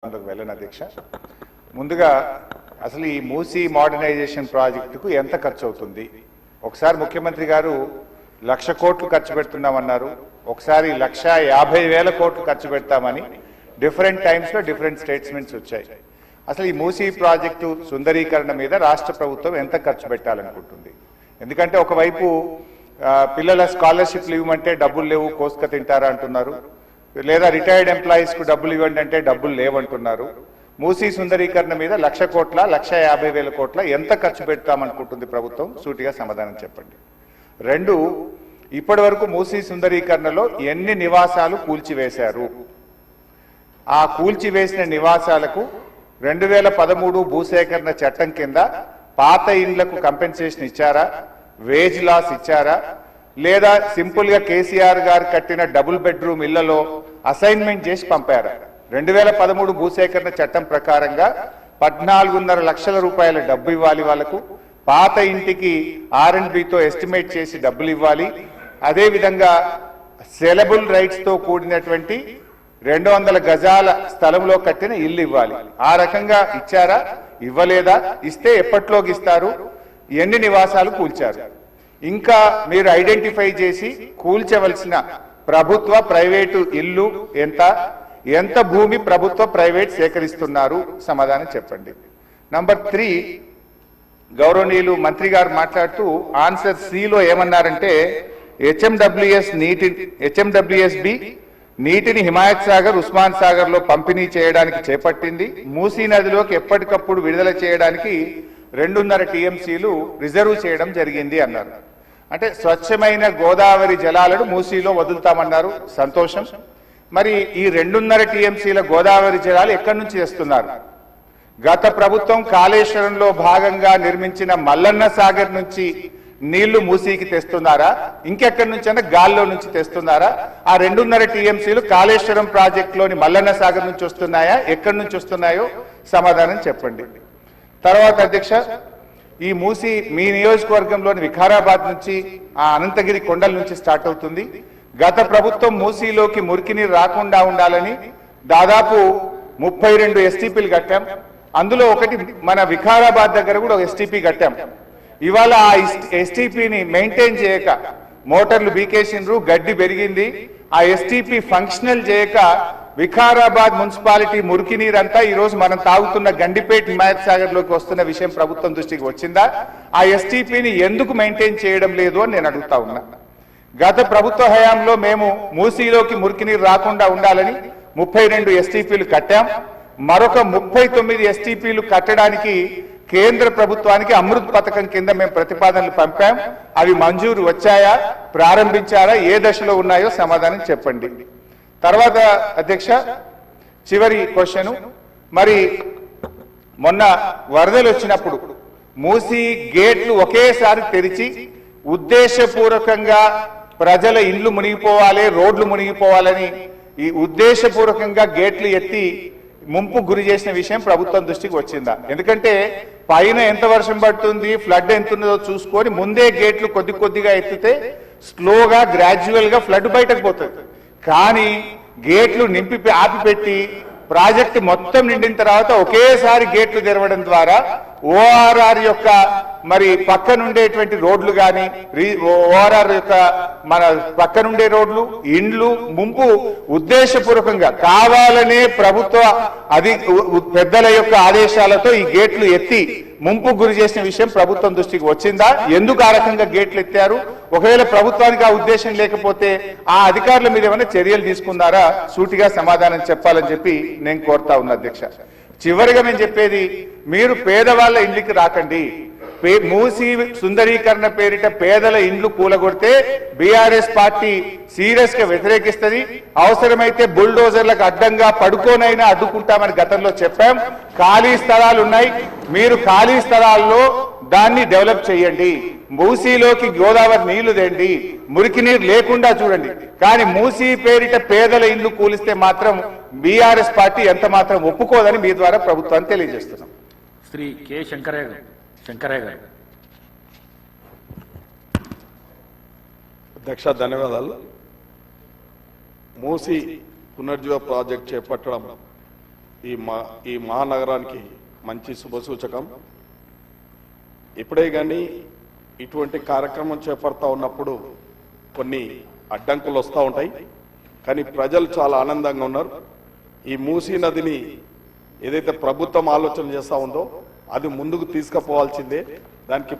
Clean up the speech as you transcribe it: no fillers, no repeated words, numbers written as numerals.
వెళ్ళను అధ్యక్ష. ముందుగా అసలు ఈ మూసీ మోడర్నైజేషన్ ప్రాజెక్టుకు ఎంత ఖర్చు అవుతుంది? ఒకసారి ముఖ్యమంత్రి గారు 1,00,000 కోట్లు ఖర్చు పెడుతున్నామన్నారు, ఒకసారి 1,50,000 కోట్లు ఖర్చు పెడతామని డిఫరెంట్ టైమ్స్లో డిఫరెంట్ స్టేట్మెంట్స్ వచ్చాయి. అసలు ఈ మూసీ ప్రాజెక్టు సుందరీకరణ మీద రాష్ట్ర ప్రభుత్వం ఎంత ఖర్చు పెట్టాలనుకుంటుంది? ఎందుకంటే ఒకవైపు పిల్లల స్కాలర్షిప్లు ఇవ్వమంటే డబ్బులు లేవు, కోసుక తింటారా అంటున్నారు, లేదా రిటైర్డ్ ఎంప్లాయీస్కు డబ్బులు ఇవ్వండి అంటే డబ్బులు లేవంటున్నారు. మూసీ సుందరీకరణ మీద 1,00,000 కోట్ల 1,50,000 కోట్ల ఎంత ఖర్చు పెడతామనుకుంటుంది ప్రభుత్వం? సూటిగా సమాధానం చెప్పండి. రెండు, ఇప్పటి వరకు మూసీ సుందరీకరణలో ఎన్ని నివాసాలు కూల్చివేశారు? ఆ కూల్చివేసిన నివాసాలకు 2013 భూసేకరణ చట్టం కింద పాత ఇండ్లకు కంపెన్సేషన్ ఇచ్చారా? వేజ్ లాస్ ఇచ్చారా? లేదా సింపుల్ గా కేసీఆర్ గారు కట్టిన డబుల్ బెడ్రూమ్ ఇళ్లలో అసైన్మెంట్ చేసి పంపారా? 2013 భూసేకరణ చట్టం ప్రకారంగా 14.5 లక్షల రూపాయల డబ్బు ఇవ్వాలి వాళ్లకు, పాత ఇంటికి R&Bతో ఎస్టిమేట్ చేసి డబ్బులు ఇవ్వాలి, అదేవిధంగా సెలబుల్ రైట్స్ తో కూడినటువంటి 200 గజాల స్థలంలో కట్టిన ఇల్లు ఇవ్వాలి. ఆ రకంగా ఇచ్చారా? ఇవ్వలేదా? ఇస్తే ఎప్పట్లోకి ఇస్తారు? ఎన్ని నివాసాలు కూల్చారు? ఇంకా మీరు ఐడెంటిఫై చేసి కూల్చవలసిన ప్రభుత్వ ప్రైవేటు ఇల్లు ఎంత భూమి ప్రభుత్వ ప్రైవేట్ సేకరిస్తున్నారు? సమాధానం చెప్పండి. నంబర్ 3, గౌరవనీయులు మంత్రి గారు మాట్లాడుతూ ఆన్సర్ సిలో ఏమన్నారంటే హెచ్ఎండబ్ల్యూఎస్బి నీటిని హిమాయత్ సాగర్, ఉస్మాన్ సాగర్ లో పంపిణీ చేయడానికి చేపట్టింది. మూసీ నదిలోకి ఎప్పటికప్పుడు విడుదల చేయడానికి 2.5 టీఎంసీలు రిజర్వ్ చేయడం జరిగింది అన్నారు. అంటే స్వచ్ఛమైన గోదావరి జలాలను మూసీలో వదులుతామన్నారు, సంతోషం. మరి ఈ 2.5 టీఎంసీల గోదావరి జలాలు ఎక్కడి నుంచి తెస్తున్నారు? గత ప్రభుత్వం కాళేశ్వరంలో భాగంగా నిర్మించిన మల్లన్న సాగర్ నుంచి నీళ్లు మూసీకి తెస్తున్నారా? ఇంకెక్కడి నుంచి అంటే గాల్లో నుంచి తెస్తున్నారా? ఆ 2.5 టీఎంసీలు కాళేశ్వరం ప్రాజెక్టులోని మల్లన్న సాగర్ నుంచి వస్తున్నాయా? ఎక్కడి నుంచి వస్తున్నాయో సమాధానం చెప్పండి. తర్వాత అధ్యక్ష, ఈ మూసీ మీ నియోజకవర్గంలోని వికారాబాద్ నుంచి ఆ అనంతగిరి కొండల నుంచి స్టార్ట్ అవుతుంది. గత ప్రభుత్వం మూసీలోకి మురికి నీరు రాకుండా ఉండాలని దాదాపు 32 ఎస్టీపీలు కట్టాం. అందులో ఒకటి మన వికారాబాద్ దగ్గర కూడా ఒక ఎస్టీపీ కట్టాం. ఇవాళ ఆ ఎస్టీపీని మెయింటైన్ చేయక మోటార్లు బీకేసిండ్రు, గడ్డి పెరిగింది. ఆ ఎస్టీపీ ఫంక్షనల్ చేయక వికారాబాద్ మున్సిపాలిటీ మురికి నీరంతా ఈ రోజు మనం తాగుతున్న గండిపేట హిమాయత్ సాగర్ లోకి వస్తున్న విషయం ప్రభుత్వం దృష్టికి వచ్చిందా? ఆ ఎస్టీపీని ఎందుకు మెయింటైన్ చేయడం లేదు అని నేను అడుగుతా ఉన్నా. గత ప్రభుత్వ హయాంలో మేము మూసీలోకి మురికి నీరు రాకుండా ఉండాలని 32 ఎస్టీపీలు కట్టాం. మరొక 39 ఎస్టీపీలు కట్టడానికి కేంద్ర ప్రభుత్వానికి అమృత్ పథకం కింద మేము ప్రతిపాదనలు పంపాం. అవి మంజూరు వచ్చాయా? ప్రారంభించారా? ఏ దశలో ఉన్నాయో సమాధానం చెప్పండి. తర్వాత అధ్యక్ష, చివరి క్వశ్చన్, మరి మొన్న వరదలు వచ్చినప్పుడు మూసీ గేట్లు ఒకేసారి తెరిచి ఉద్దేశపూర్వకంగా ప్రజల ఇండ్లు మునిగిపోవాలి, రోడ్లు మునిగిపోవాలని ఈ ఉద్దేశపూర్వకంగా గేట్లు ఎత్తి ముంపు గురి చేసిన విషయం ప్రభుత్వం దృష్టికి వచ్చిందా? ఎందుకంటే పైన ఎంత వర్షం పడుతుంది, ఫ్లడ్ ఎంత ఉన్నదో చూసుకొని ముందే గేట్లు కొద్దిగా ఎత్తితే స్లోగా గ్రాడ్యువల్ గా ఫ్లడ్ బయటకు పోతుంది. కానీ గేట్లు ఆపిపెట్టి ప్రాజెక్టు మొత్తం నిండిన తర్వాత ఒకేసారి గేట్లు తెరవడం ద్వారా ఓఆర్ఆర్ యొక్క మరి పక్కనుండేటువంటి రోడ్లు కానీ ఓఆర్ఆర్ యొక్క మన పక్కనుండే రోడ్లు, ఇండ్లు ముంపు ఉద్దేశపూర్వకంగా కావాలనే ప్రభుత్వ పెద్దల యొక్క ఆదేశాలతో ఈ గేట్లు ఎత్తి ముంపు గురి చేసిన విషయం ప్రభుత్వం దృష్టికి వచ్చిందా? ఎందుకు ఆ రకంగా గేట్లు ఎత్తారు? ఒకవేళ ప్రభుత్వానికి ఆ ఉద్దేశం లేకపోతే ఆ అధికారుల మీద ఏమైనా చర్యలు తీసుకున్నారా? సూటిగా సమాధానం చెప్పాలని చెప్పి నేను కోరుతా ఉన్నా అధ్యక్ష. చివరిగా నేను చెప్పేది, మీరు పేదవాళ్ళ ఇంటికి రాకండి. మూసీ సుందరీకరణ పేరిట పేదల ఇండ్లు కూలగొడితే బీఆర్ఎస్ పార్టీ సీరియస్ గా వ్యతిరేకిస్తుంది. అవసరమైతే బుల్డోజర్లకు అడ్డంగా పడుకోనైనా అడ్డుకుంటామని గతంలో చెప్పాం. ఖాళీ స్థలాలు ఉన్నాయి, మీరు ఖాళీ స్థలాల్లో దాన్ని డెవలప్ చేయండి. మూసీలోకి గోదావరి నీళ్లు తెండి, మురికి నీరు లేకుండా చూడండి. కానీ మూసీ పేరిట పేదల ఇండ్లు కూలిస్తే మాత్రం బీఆర్ఎస్ పార్టీ ఎంత మాత్రం ఒప్పుకోదని మీ ద్వారా ప్రభుత్వాన్ని తెలియజేస్తున్నాం. శ్రీ కె శంకరయ్య గారు. అధ్యక్ష, ధన్యవాదాలు. మూసీ పునర్జీవ ప్రాజెక్ట్ చేపట్టడం ఈ మహానగరానికి మంచి శుభసూచకం. ఇప్పుడే కానీ ఇటువంటి కార్యక్రమం చేపడతా ఉన్నప్పుడు కొన్ని అడ్డంకులు వస్తూ ఉంటాయి, కానీ ప్రజలు చాలా ఆనందంగా ఉన్నారు. ఈ మూసీ నదిని ఏదైతే ప్రభుత్వం ఆలోచన చేస్తూ ఉందో అది ముందుకు తీసుకుపోవాల్సిందే. దానికి